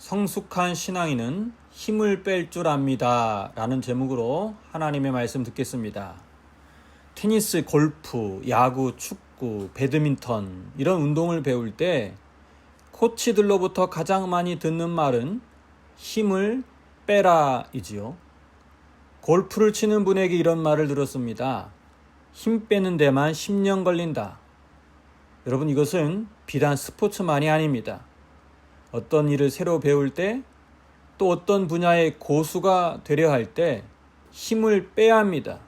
성숙한 신앙인은 힘을 뺄 줄 압니다. 라는 제목으로 하나님의 말씀 듣겠습니다. 테니스, 골프, 야구, 축구, 배드민턴 이런 운동을 배울 때 코치들로부터 가장 많이 듣는 말은 힘을 빼라이지요. 골프를 치는 분에게 이런 말을 들었습니다. 힘 빼는 데만 10년 걸린다. 여러분, 이것은 비단 스포츠만이 아닙니다. 어떤 일을 새로 배울 때, 또 어떤 분야의 고수가 되려 할 때 힘을 빼야 합니다.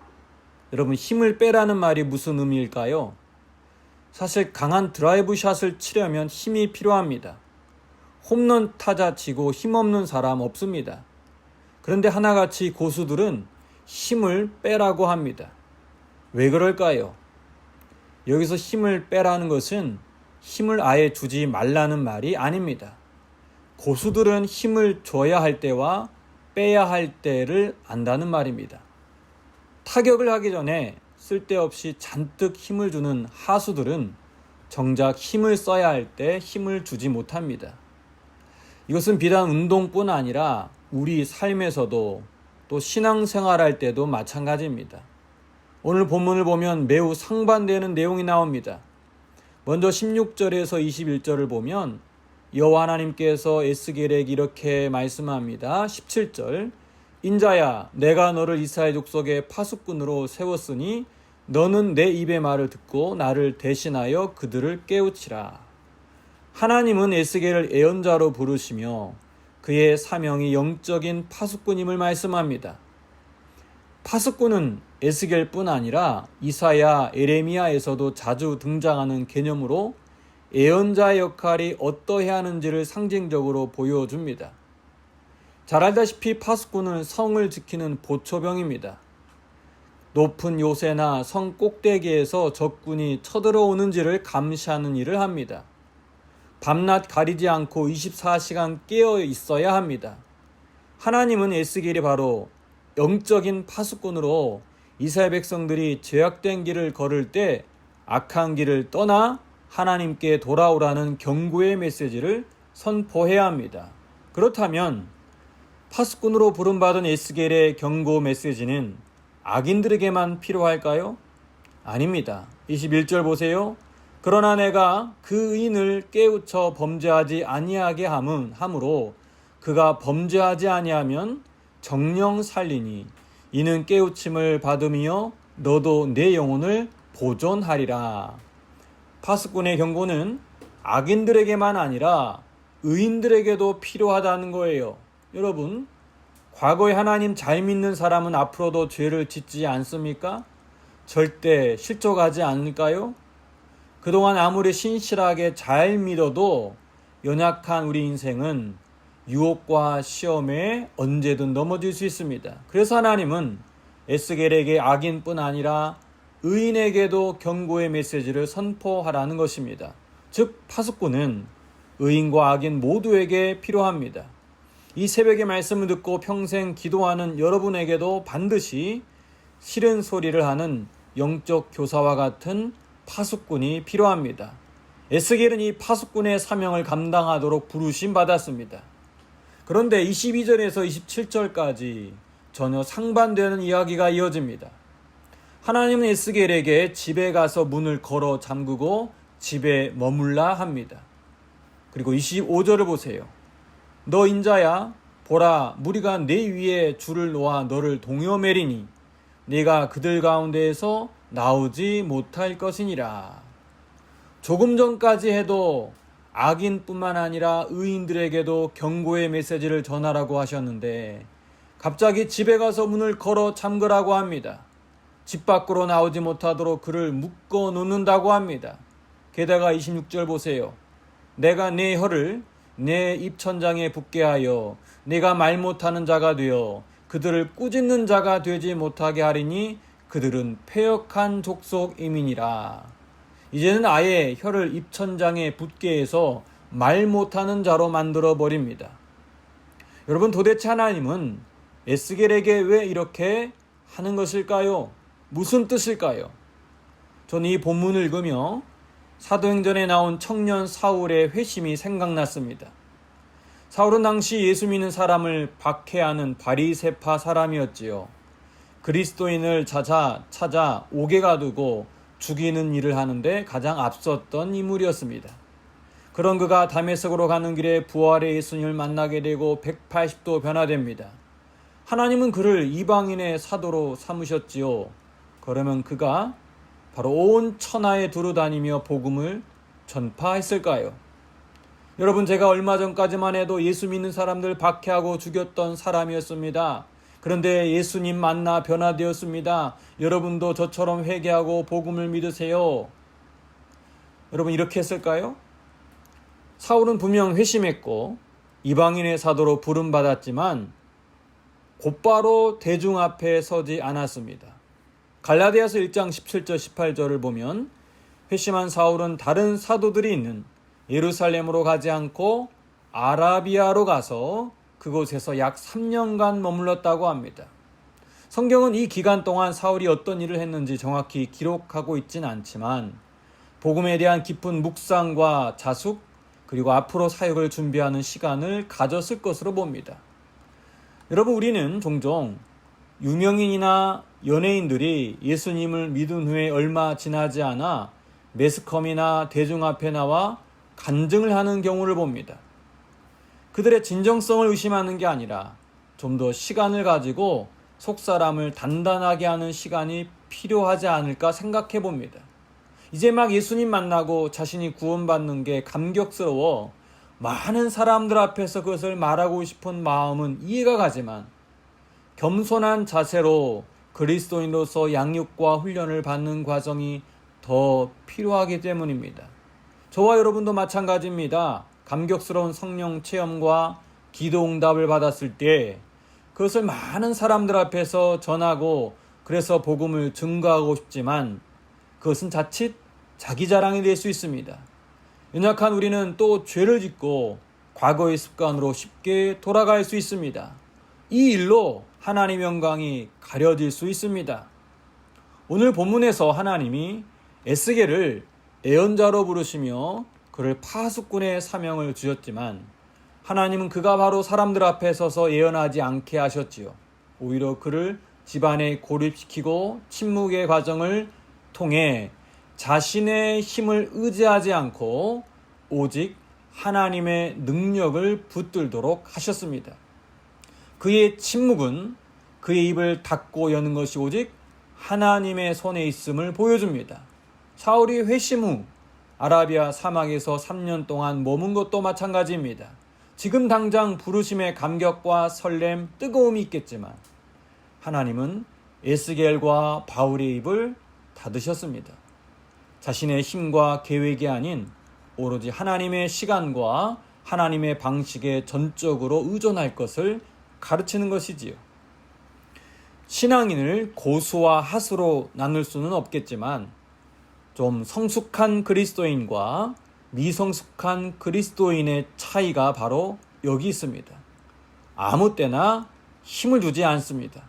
여러분, 힘을 빼라는 말이 무슨 의미일까요? 사실 강한 드라이브 샷을 치려면 힘이 필요합니다. 홈런 타자 치고 힘없는 사람 없습니다. 그런데 하나같이 고수들은 힘을 빼라고 합니다. 왜 그럴까요? 여기서 힘을 빼라는 것은 힘을 아예 주지 말라는 말이 아닙니다. 고수들은 힘을 줘야 할 때와 빼야 할 때를 안다는 말입니다. 타격을 하기 전에 쓸데없이 잔뜩 힘을 주는 하수들은 정작 힘을 써야 할 때 힘을 주지 못합니다. 이것은 비단 운동뿐 아니라 우리 삶에서도 또 신앙생활할 때도 마찬가지입니다. 오늘 본문을 보면 매우 상반되는 내용이 나옵니다. 먼저 16절에서 21절을 보면 여호와 하나님께서 에스겔에게 이렇게 말씀합니다. 17절, 인자야, 내가 너를 이스라엘 족속의 파수꾼으로 세웠으니 너는 내 입의 말을 듣고 나를 대신하여 그들을 깨우치라. 하나님은 에스겔을 예언자로 부르시며 그의 사명이 영적인 파수꾼임을 말씀합니다. 파수꾼은 에스겔뿐 아니라 이사야, 에레미야에서도 자주 등장하는 개념으로 예언자의 역할이 어떠해야 하는지를 상징적으로 보여줍니다. 잘 알다시피 파수꾼은 성을 지키는 보초병입니다. 높은 요새나 성 꼭대기에서 적군이 쳐들어오는지를 감시하는 일을 합니다. 밤낮 가리지 않고 24시간 깨어 있어야 합니다. 하나님은 에스겔이 바로 영적인 파수꾼으로 이스라엘 백성들이 죄악된 길을 걸을 때 악한 길을 떠나 하나님께 돌아오라는 경고의 메시지를 선포해야 합니다. 그렇다면 파수꾼으로 부름받은 에스겔의 경고 메시지는 악인들에게만 필요할까요? 아닙니다. 21절 보세요. 그러나 내가 그 의인을 깨우쳐 범죄하지 아니하게 함으로 그가 범죄하지 아니하면 정령 살리니 이는 깨우침을 받으며 너도 내 영혼을 보존하리라. 파수꾼의 경고는 악인들에게만 아니라 의인들에게도 필요하다는 거예요. 여러분, 과거에 하나님 잘 믿는 사람은 앞으로도 죄를 짓지 않습니까? 절대 실족하지 않을까요? 그동안 아무리 신실하게 잘 믿어도 연약한 우리 인생은 유혹과 시험에 언제든 넘어질 수 있습니다. 그래서 하나님은 에스겔에게 악인뿐 아니라 의인에게도 경고의 메시지를 선포하라는 것입니다. 즉, 파수꾼은 의인과 악인 모두에게 필요합니다. 이 새벽의 말씀을 듣고 평생 기도하는 여러분에게도 반드시 싫은 소리를 하는 영적 교사와 같은 파수꾼이 필요합니다. 에스겔은 이 파수꾼의 사명을 감당하도록 부르심 받았습니다. 그런데 22절에서 27절까지 전혀 상반되는 이야기가 이어집니다. 하나님은 에스겔에게 집에 가서 문을 걸어 잠그고 집에 머물라 합니다. 그리고 25절을 보세요. 너 인자야, 보라, 무리가 내 위에 줄을 놓아 너를 동여매리니 네가 그들 가운데에서 나오지 못할 것이니라. 조금 전까지 해도 악인뿐만 아니라 의인들에게도 경고의 메시지를 전하라고 하셨는데 갑자기 집에 가서 문을 걸어 잠그라고 합니다. 집 밖으로 나오지 못하도록 그를 묶어 놓는다고 합니다. 게다가 26절 보세요. 내가 내 혀를 내 입천장에 붙게 하여 네가 말 못하는 자가 되어 그들을 꾸짖는 자가 되지 못하게 하리니 그들은 패역한 족속임이니라. 이제는 아예 혀를 입천장에 붙게 해서 말 못하는 자로 만들어 버립니다. 여러분, 도대체 하나님은 에스겔에게 왜 이렇게 하는 것일까요? 무슨 뜻일까요? 저는 이 본문을 읽으며 사도행전에 나온 청년 사울의 회심이 생각났습니다. 사울은 당시 예수 믿는 사람을 박해하는 바리새파 사람이었지요. 그리스도인을 찾아 옥에 가두고 죽이는 일을 하는데 가장 앞섰던 인물이었습니다. 그런 그가 다메섹으로 가는 길에 부활의 예수님을 만나게 되고 180도 변화됩니다. 하나님은 그를 이방인의 사도로 삼으셨지요. 그러면 그가 바로 온 천하에 두루다니며 복음을 전파했을까요? 여러분, 제가 얼마 전까지만 해도 예수 믿는 사람들 박해하고 죽였던 사람이었습니다. 그런데 예수님 만나 변화되었습니다. 여러분도 저처럼 회개하고 복음을 믿으세요. 여러분, 이렇게 했을까요? 사울은 분명 회심했고 이방인의 사도로 부름받았지만 곧바로 대중 앞에 서지 않았습니다. 갈라디아서 1장 17절 18절을 보면 회심한 사울은 다른 사도들이 있는 예루살렘으로 가지 않고 아라비아로 가서 그곳에서 약 3년간 머물렀다고 합니다. 성경은 이 기간 동안 사울이 어떤 일을 했는지 정확히 기록하고 있진 않지만 복음에 대한 깊은 묵상과 자숙, 그리고 앞으로 사역을 준비하는 시간을 가졌을 것으로 봅니다. 여러분, 우리는 종종 유명인이나 연예인들이 예수님을 믿은 후에 얼마 지나지 않아 매스컴이나 대중 앞에 나와 간증을 하는 경우를 봅니다. 그들의 진정성을 의심하는 게 아니라 좀 더 시간을 가지고 속사람을 단단하게 하는 시간이 필요하지 않을까 생각해 봅니다. 이제 막 예수님 만나고 자신이 구원받는 게 감격스러워 많은 사람들 앞에서 그것을 말하고 싶은 마음은 이해가 가지만 겸손한 자세로 그리스도인으로서 양육과 훈련을 받는 과정이 더 필요하기 때문입니다. 저와 여러분도 마찬가지입니다. 감격스러운 성령 체험과 기도 응답을 받았을 때 그것을 많은 사람들 앞에서 전하고 그래서 복음을 증거하고 싶지만 그것은 자칫 자기 자랑이 될 수 있습니다. 연약한 우리는 또 죄를 짓고 과거의 습관으로 쉽게 돌아갈 수 있습니다. 이 일로 하나님의 영광이 가려질 수 있습니다. 오늘 본문에서 하나님이 에스겔을 예언자로 부르시며 그를 파수꾼의 사명을 주셨지만 하나님은 그가 바로 사람들 앞에 서서 예언하지 않게 하셨지요. 오히려 그를 집안에 고립시키고 침묵의 과정을 통해 자신의 힘을 의지하지 않고 오직 하나님의 능력을 붙들도록 하셨습니다. 그의 침묵은 그의 입을 닫고 여는 것이 오직 하나님의 손에 있음을 보여줍니다. 사울이 회심 후 아라비아 사막에서 3년 동안 머문 것도 마찬가지입니다. 지금 당장 부르심의 감격과 설렘, 뜨거움이 있겠지만 하나님은 에스겔과 바울의 입을 닫으셨습니다. 자신의 힘과 계획이 아닌 오로지 하나님의 시간과 하나님의 방식에 전적으로 의존할 것을 가르치는 것이지요. 신앙인을 고수와 하수로 나눌 수는 없겠지만 좀 성숙한 그리스도인과 미성숙한 그리스도인의 차이가 바로 여기 있습니다. 아무 때나 힘을 주지 않습니다.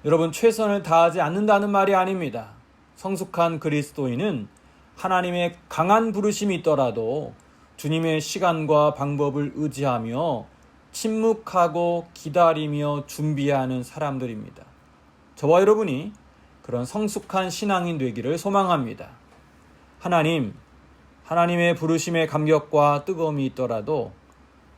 여러분, 최선을 다하지 않는다는 말이 아닙니다. 성숙한 그리스도인은 하나님의 강한 부르심이 있더라도 주님의 시간과 방법을 의지하며 침묵하고 기다리며 준비하는 사람들입니다. 저와 여러분이 그런 성숙한 신앙인 되기를 소망합니다. 하나님의 부르심의 감격과 뜨거움이 있더라도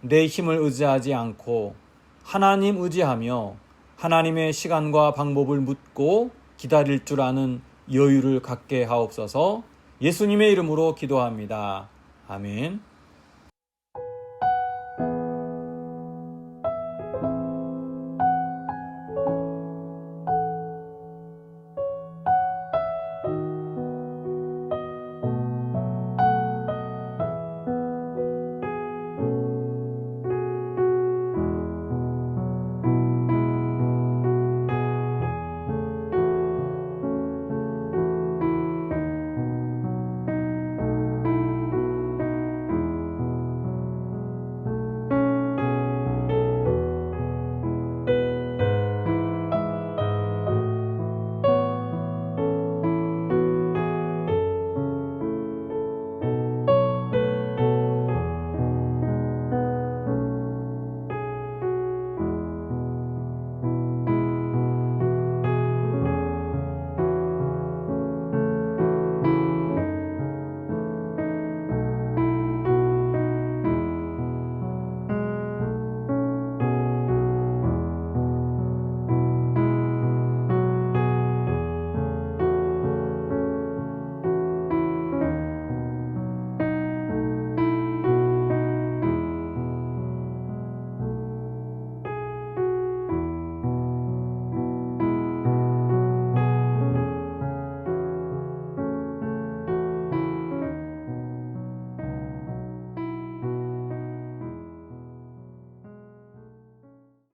내 힘을 의지하지 않고 하나님 의지하며 하나님의 시간과 방법을 묻고 기다릴 줄 아는 여유를 갖게 하옵소서. 예수님의 이름으로 기도합니다. 아멘.